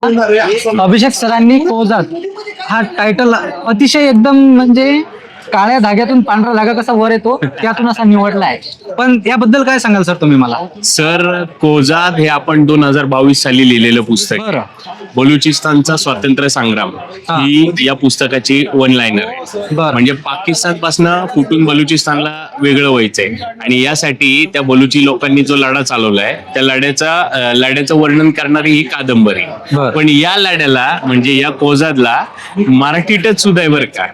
अभिषेक सरांनी कोजात हा टायटल अतिशय एकदम म्हणजे काळ्या धाग्यातून पांढरा धागा कसा वर येतो त्यातून असा निवडलाय. पण याबद्दल काय सांगाल सर तुम्ही मला? सर, कोजात हे आपण 2022 साली लिहिलेलं पुस्तक आहे. बरं. बलुचिस्तानचा स्वातंत्र्य संग्राम ही या पुस्तकाची वन लाईनर आहे. बरं. म्हणजे पाकिस्तान पासून फुटून बलुचिस्तानला वेगळं व्हायचंय आणि यासाठी त्या बलुची लोकांनी जो लढा चालवलाय त्या लढ्याचं वर्णन करणारी ही कादंबरी. बरं. पण या लढ्याला म्हणजे या कोजातला मराठीतच सुद्धा आहे बरं का.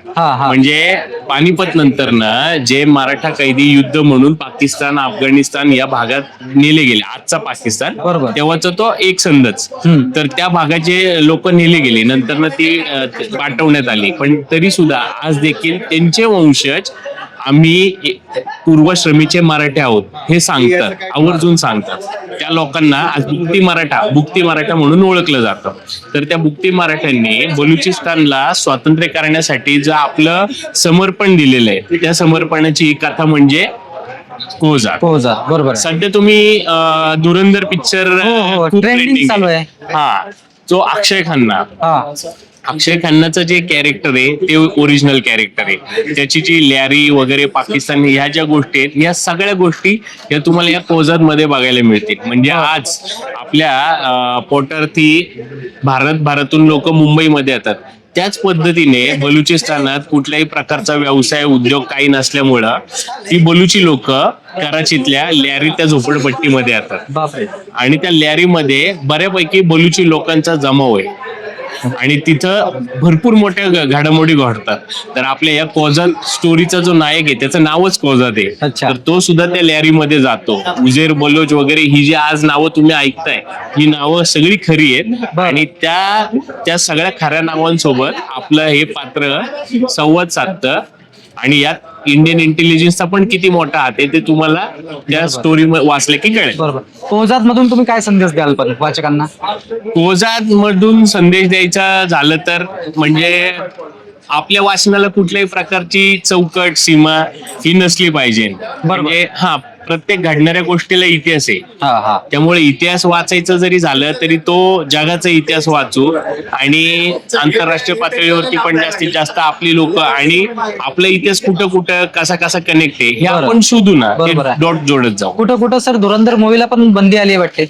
म्हणजे पानिपत नंतर ना जे मराठा कैदी युद्ध म्हणून पाकिस्तान अफगाणिस्तान या भागात नेले गेले, आजचा पाकिस्तान, बरोबर. तेव्हाचा तो एक संदच, तर त्या भागाचे लोक नेले गेले, नंतर ना ती पाठवण्यात आली. पण तरी सुद्धा आज देखील त्यांचे वंशज आम्ही पूर्वश्रमीचे मराठे आहोत हे सांगतात, आवर्जून सांगतात. त्या लोकांना आज बुक्ती मराठा म्हणून ओळखलं जातं. तर त्या बुक्ती मराठ्यांनी बलुचिस्तानला स्वातंत्र्य करण्यासाठी जे आपलं समर्पण दिलेलं आहे त्या समर्पणाची ही कथा म्हणजे कोजात. बरोबर. सध्या तुम्ही धुरंधर पिक्चर ट्रेंडिंग चालू आहे. हा, जो अक्षय खन्नाचं जे कॅरेक्टर आहे ते ओरिजिनल कॅरेक्टर आहे. त्याची जी लॅरी वगैरे पाकिस्तान ह्या ज्या गोष्टी आहेत या सगळ्या गोष्टी या तुम्हाला या कोजात मध्ये बघायला मिळतील. म्हणजे आज आपल्या पोटार्थी भारतातून लोक मुंबईमध्ये येतात. त्याच पद्धतीने बलुचिस्तानात कुठल्याही प्रकारचा व्यवसाय उद्योग काही नसल्यामुळं ती बलुची लोक कराचीतल्या लॅरी त्या झोपडपट्टीमध्ये येतात आणि त्या लॅरीमध्ये बऱ्यापैकी बलुची लोकांचा जमाव आहे आणि तिथं भरपूर मोठ्या घडामोडी घडतात. तर आपल्या या कोजात स्टोरीचा जो नायक आहे त्याचं नावच कोजात आहे. तर तो सुद्धा त्या लॅरीमध्ये जातो. उजेर, बलोच वगैरे ही जी आज नावं तुम्ही ऐकताय ही नावं सगळी खरी आहेत आणि त्या सगळ्या खऱ्या नावांसोबत आपलं हे पात्र संवाद साधतं. आणि यात इंडियन इंटेलिजन्सचा पण किती मोठा हात आहे ते तुम्हाला त्या स्टोरी वाचले की कळेल. बरोबर. कोजात मधून तुम्ही काय संदेश द्याल पण वाचकांना? कोजात मधून संदेश द्यायचा झालं तर म्हणजे आपल्या वाचनाला कुठल्याही प्रकारची चौकट सीमा ही नसली पाहिजे. म्हणजे प्रत्येक घडणाऱ्या गोष्टीला इतिहास आहे. त्यामुळे इतिहास वाचायचं जरी झालं तरी तो जगाचा इतिहास वाचू आणि आंतरराष्ट्रीय पातळीवरती पण जास्तीत जास्त आपली लोक आणि आपला इतिहास कुठं कुठं कसा कसा कनेक्ट आहे हे आपण शोधू ना, डॉट जोडत जाऊ. कुठं सर धुरंधर मूवीला पण बंदी आली वाटते.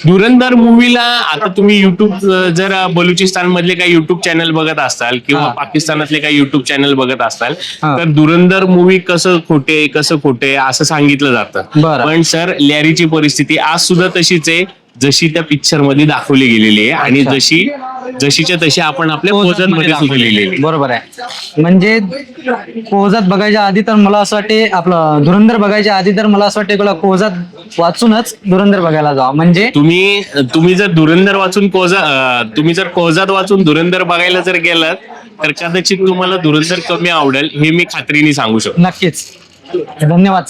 धुरंधर मूवीला आता तुम्ही युट्यूब जर बलुचिस्तान मधले काही युट्यूब चॅनल बघत असाल किंवा पाकिस्तानातले काही युट्यूब चॅनल बघत असाल तर धुरंधर मूवी कसं खोटे असं सांगितलं जातं. पण सर, लॅरीची परिस्थिती आज सुद्धा तशीच आहे जशी त्या पिक्चर मध्ये दाखवली गेलेली आहे आणि जशीच्या तशी आपण आपल्या कोजात मध्ये सुद्धा लिहिलेली. बरोबर आहे. म्हणजे कोजात बघायच्या आधी तर मला असं वाटते आपलं धुरंधर बघायच्या आधी तर मला असं वाटते कोजात वाचूनच धुरंधर बघायला जावं. म्हणजे तुम्ही जर धुरंधर वाचून तुम्ही जर कोजात वाचून धुरंधर बघायला जर गेलात तर कदाचित तुम्हाला धुरंधर कमी आवडेल हे मी खात्रीने सांगू शकतो. नक्कीच. धन्यवाद.